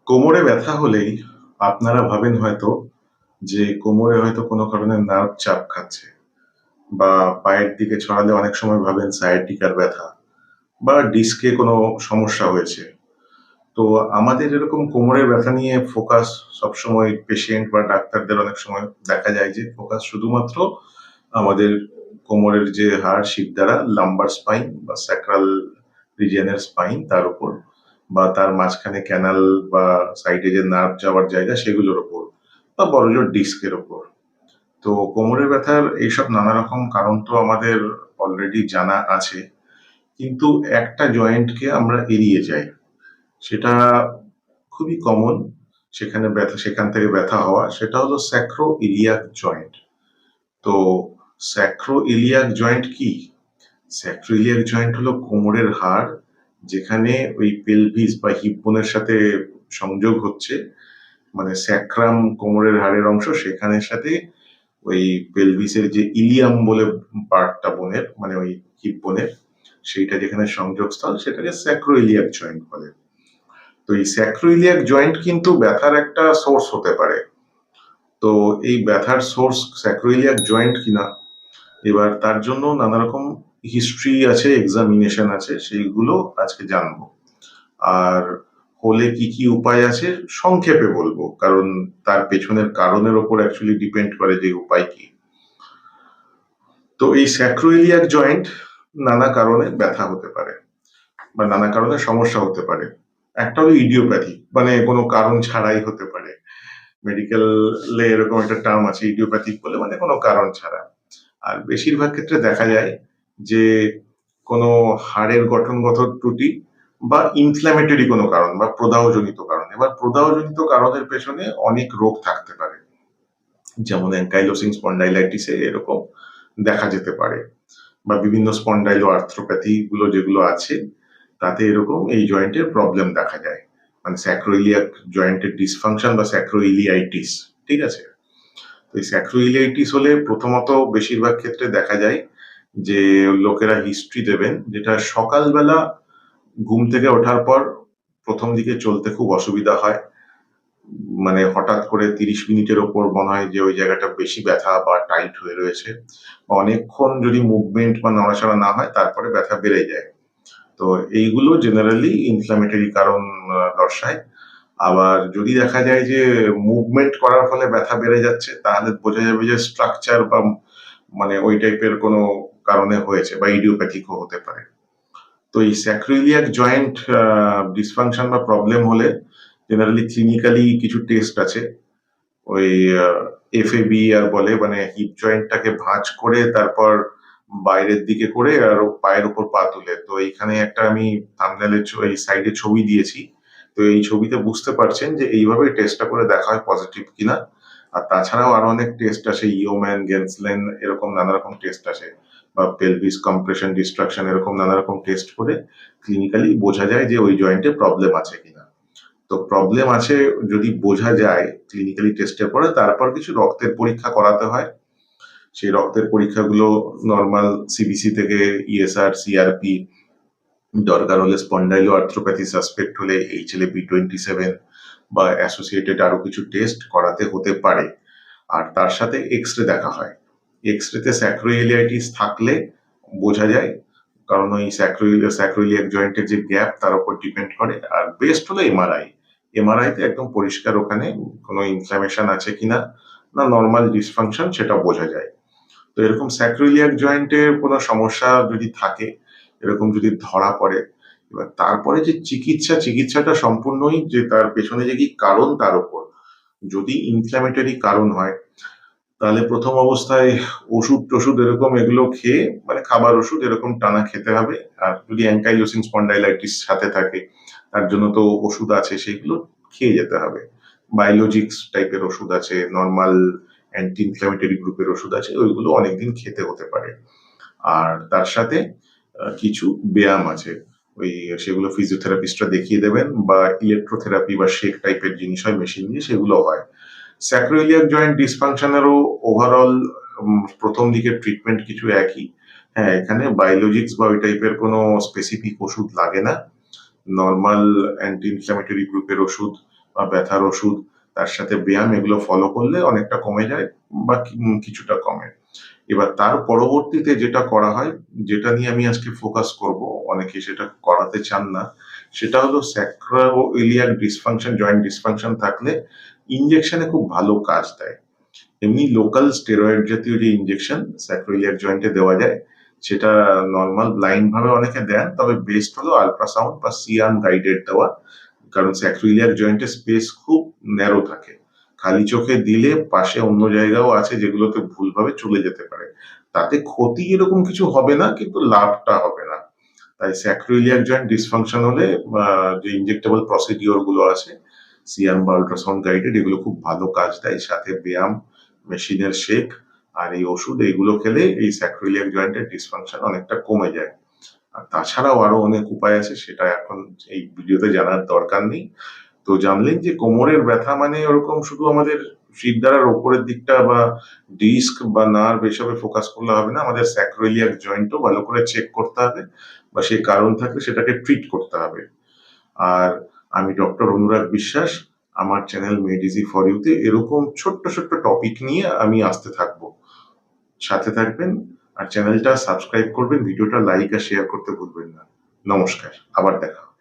কোমরে ব্যথা হলেই আপনারা ভাবেন হয়তো যে কোমরে হয়তো কোনো কারণে নার্ভ চাপ খাচ্ছে বা পায়ের দিকে ছড়ালে অনেক সময় ভাবেন sciatica র ব্যথা বা ডিস্কে কোনো সমস্যা হয়েছে। তো আমাদের এরকম কোমরের ব্যথা নিয়ে ফোকাস সবসময় পেশেন্ট বা ডাক্তারদের অনেক সময় দেখা যায় যে ফোকাস শুধুমাত্র আমাদের কোমরের যে হাড় শিরদাঁড়া লাম্বার স্পাইন বা স্যাক্রাল রিজিয়নের স্পাইন তার উপর বা তার মাঝখানে ক্যানাল বা সাইডে যে নার্ভ যাওয়ার জায়গা সেগুলোর উপর বা বড়জোর ডিস্কের ওপর। তো কোমরের ব্যথার এইসব নানা রকম কারণ তো আমাদের অলরেডি জানা আছে। কিন্তু একটা জয়েন্টকে আমরা এড়িয়ে যাই। সেটা খুবই কমন সেখান থেকে ব্যথা হওয়া সেটা হলো স্যাক্রোইলিয়াক জয়েন্ট। তো স্যাক্রোইলিয়াক জয়েন্ট কি? স্যাক্রোইলিয়াক জয়েন্ট হলো কোমরের হাড় যেখানে ওই পেলভিস বা হিপ বোনের সাথে সংযোগ হচ্ছে। মানে স্যাক্রাম কোমরের হাড়ের অংশ সেখানের সাথে ওই পেলভিসের যে ইলিয়াম বলে পার্টটা বোনের মানে ওই হিপ বোনের সেইটা যেখানে সংযোগস্থল সেটাকে স্যাক্রোইলিয়াক জয়েন্ট বলে। তো এই স্যাক্রোইলিয়াক জয়েন্ট কিন্তু ব্যথার একটা সোর্স হতে পারে। তো এই ব্যথার সোর্স স্যাক্রোইলিয়াক জয়েন্ট কিনা এবার তার জন্য নানা রকম হিস্ট্রি আছে, এক্সামিনেশন আছে, সেইগুলো আজকে জানবো। আর হলে কি কি উপায় আছে সংক্ষেপে বলবো, কারণ তার পেছনের কারণের ওপর অ্যাকচুয়ালি ডিপেন্ড করে যে উপায় কি। তো এই স্যাক্রোইলিয়াক জয়েন্ট নানা কারণে ব্যথা হতে পারে বা নানা কারণে সমস্যা হতে পারে। একটা হলো ইডিওপ্যাথি, মানে কোনো কারণ ছাড়াই হতে পারে। মেডিকেলে এরকম একটা টার্ম আছে ইডিওপ্যাথিক বলে, মানে কোনো কারণ ছাড়া। আর বেশিরভাগ ক্ষেত্রে দেখা যায় যে কোনো হাড়ের গঠনগত ত্রুটি বা ইনফ্ল্যামেটরি কোনো কারণ বা প্রদাহজনিত কারণ। এবার প্রদাহজনিত কারণের পেছনে অনেক রোগ থাকতে পারে, যেমন অ্যাঙ্কাইলোসিং স্পন্ডাইলাইটিসে এরকম দেখা যেতে পারে বা বিভিন্ন স্পন্ডাইলো আর্থ্রোপ্যাথি গুলো যেগুলো আছে তাতে এরকম এই জয়েন্টের প্রবলেম দেখা যায়, মানে স্যাক্রোইলিয়াক জয়েন্টের ডিসফাংশন বা স্যাক্রোইলিয়াইটিস। ঠিক আছে? তো এই স্যাক্রোইলিয়াইটিস হলে প্রথমত বেশিরভাগ ক্ষেত্রে দেখা যায় যে লোকেরা হিস্ট্রি দেবেন যেটা সকালবেলা ঘুম থেকে ওঠার পর প্রথম দিকে চলতে খুব অসুবিধা হয়। মানে হঠাৎ করে ৩০ মিনিটের ওপর মনে হয় যে ওই জায়গাটা বেশি ব্যথা বা টাইট হয়ে রয়েছে। বা অনেকক্ষণ যদি মুভমেন্ট বা নড়াচড়া না হয় তারপরে ব্যথা বেড়ে যায়। তো এইগুলো জেনারেলি ইনফ্ল্যামেটরি কারণ দর্শায়। আবার যদি দেখা যায় যে মুভমেন্ট করার ফলে ব্যথা বেড়ে যাচ্ছে তাহলে বোঝা যাবে যে স্ট্রাকচার বা মানে ওই টাইপের কোনো কারণে হয়েছে বা ইডিওপ্যাথিকও হতে পারে। তো এই স্যাক্রোইলিয়াক জয়েন্ট ডিসফাংশন বা প্রবলেম হলে জেনারেলি ক্লিনিক্যালি কিছু টেস্ট আছে। ওই এফএবিআর বলে, মানে হিপ জয়েন্টটাকে ভাঁজ করে তারপর বাইরের দিকে করে আর পায়ের উপর পা তুলে। তো এইখানে একটা আমি থাম্বনেইলে এই সাইডে ছবি দিয়েছি। তো এই ছবিতে বুঝতে পারছেন যে এইভাবে টেস্টটা করে দেখা হয় পজিটিভ কিনা। আর তাছাড়াও আরো অনেক টেস্ট আছে, ইওম্যান, গেন্সলেন এরকম নানা রকম টেস্ট আছে বা পেলভিস কম্প্রেশন ডিস্ট্রাকশন এরকম নানা রকম টেস্ট করে ক্লিনিক্যালি বোঝা যায় যে ওই জয়েন্টে প্রবলেম আছে কিনা। তো প্রবলেম আছে যদি বোঝা যায় ক্লিনিক্যালি টেস্টের পরে তারপর কিছু রক্তের পরীক্ষা করাতে হয়। সেই রক্তের পরীক্ষাগুলো নর্মাল সিবিসি থেকে ইএসআর, সিআরপি, দরকার হলে স্পন্ডাইলো আর্থ্রোপ্যাথি সাসপেক্ট হলে HLA-B27 বা অ্যাসোসিয়েটেড আরো কিছু টেস্ট করাতে হতে পারে। আর তার সাথে এক্স-রে দেখা হয়। এক্স-রেতে স্যাক্রোইলিয়াইটিস থাকলে বোঝা যায়, কারণ ওই স্যাক্রোইলিয়াক জয়েন্টের যে গ্যাপ তার উপর ডিপেন্ড করে। আর বেস্ট হলো এমআরআই। এমআরআইতে একদম পরিষ্কার ওখানে কোনো ইনফ্ল্যামেশন আছে কিনা না নর্মাল ডিসফাংশন সেটা বোঝা যায়। তো এরকম স্যাক্রোইলিয়াক জয়েন্টে কোনো সমস্যা যদি থাকে, এরকম যদি ধরা পড়ে, এবার তারপরে যে চিকিৎসাটা সম্পূর্ণই যে তার পেছনে যে কি কারণ তার উপর। যদি ইনফ্ল্যামেটরি কারণ হয় তাহলে প্রথম অবস্থায় ওষুধ-টষুধ এরকম এগুলো খেয়ে, মানে খাবার ওষুধ এরকম টানা খেতে হবে। আর যদি অ্যাঙ্কাইলোসিং স্পন্ডাইলাইটিস সাথে থাকে তার জন্য তো ওষুধ আছে, সেগুলো খেয়ে যেতে হবে। বায়োলজিক্স টাইপের ওষুধ আছে, নরমাল অ্যান্টি ইনফ্ল্যামেটরি গ্রুপের ওষুধ আছে, ওইগুলো অনেকদিন খেতে হতে পারে। আর তার সাথে কিছু ব্যায়াম আছে। ওই সেগুলো ফিজিওথেরাপিস্টরা দেখিয়ে দেবেন বা ইলেকট্রোথেরাপি বা শেক টাইপের জিনিস হয় মেশিন দিয়ে, সেগুলো হয়। স্যাক্রোইলিয়াক জয়েন্ট ডিসফাংশনেরও ওভারঅল প্রথম দিকের ট্রিটমেন্ট কিছু একই। হ্যাঁ, এখানে বায়োলজিক্স বা ওই টাইপের কোনো স্পেসিফিক ওষুধ লাগে না। নরমাল অ্যান্টি ইনফ্ল্যামেটরি গ্রুপের ওষুধ বা ব্যথার ওষুধ, তার সাথে ব্যায়াম এগুলো ফলো করলে অনেকটা কমে যায় বা কিছুটা কমে। এবার তার পরবর্তীতে যেটা করা হয়, যেটা নিয়ে আমি আজকে ফোকাস করব, অনেকে সেটা করাতে চান না, সেটা হলো স্যাক্রোইলিয়াক ডিসফাংশন, জয়েন্ট ডিসফাংশন থাকলে ইনজেকশনে খুব ভালো কাজ দেয়। এমনি লোকাল স্টেরয়েড জাতীয় যে ইনজেকশন স্যাক্রোইলিয়াক জয়েন্টে দেওয়া যায়, সেটা নর্মাল ব্লাইন্ড ভাবে অনেকে দেন, তবে বেস্ট হলো আল্ট্রাসাউন্ড বা সিআরএম গাইডেড দেওয়া। কারণ স্যাক্রোইলিয়াক জয়েন্টের স্পেস খুব ন্যারো থাকে, খালি চোখে দিলে পাশে অন্য জায়গাও আছে যেগুলোতে ভুলভাবে চলে যেতে পারে, তাতে ক্ষতি এরকম কিছু হবে না, কিন্তু লাভটা হবে না। তাই স্যাক্রোইলিয়াক জয়েন্ট ডিসফাংশন হলে যে ইনজেক্টেবল প্রসিডিওর গুলো আছে, সিআরএম বা আল্ট্রাসাউন্ড গাইডেড, এগুলো খুব ভালো কাজ দেয়। সাথে ব্যায়াম, মেশিনের শেক আর এই ওষুধ, এইগুলো খেলে এই স্যাক্রোইলিয়াক জয়েন্টের ডিসফাংশন অনেকটা কমে যায়। আর তাছাড়াও আরো অনেক উপায় আছে, সেটা এখন এই ভিডিওতে জানার দরকার নেই। তো জানলেন যে কোমরের ব্যথা মানে ওরকম শুধু আমাদের শিরদাঁড়ার ওপরের দিকটা বা ডিস্ক বা নার্ভ এসবে ফোকাস করলে হবে না, আমাদের স্যাক্রোইলিয়াক জয়েন্টও ভালো করে চেক করতে হবে, বা সেই কারণ থাকলে সেটাকে ট্রিট করতে হবে। আর আমি ডক্টর অনুরাগ বিশ্বাস, আমার চ্যানেল মেড ইজি ফর ইউতে এরকম ছোট্ট ছোট্ট টপিক নিয়ে আমি আসতে থাকবো। সাথে থাকবেন, আর চ্যানেলটা সাবস্ক্রাইব করবেন, ভিডিওটা লাইক আর শেয়ার করতে ভুলবেন না। নমস্কার, আবার দেখা হবে।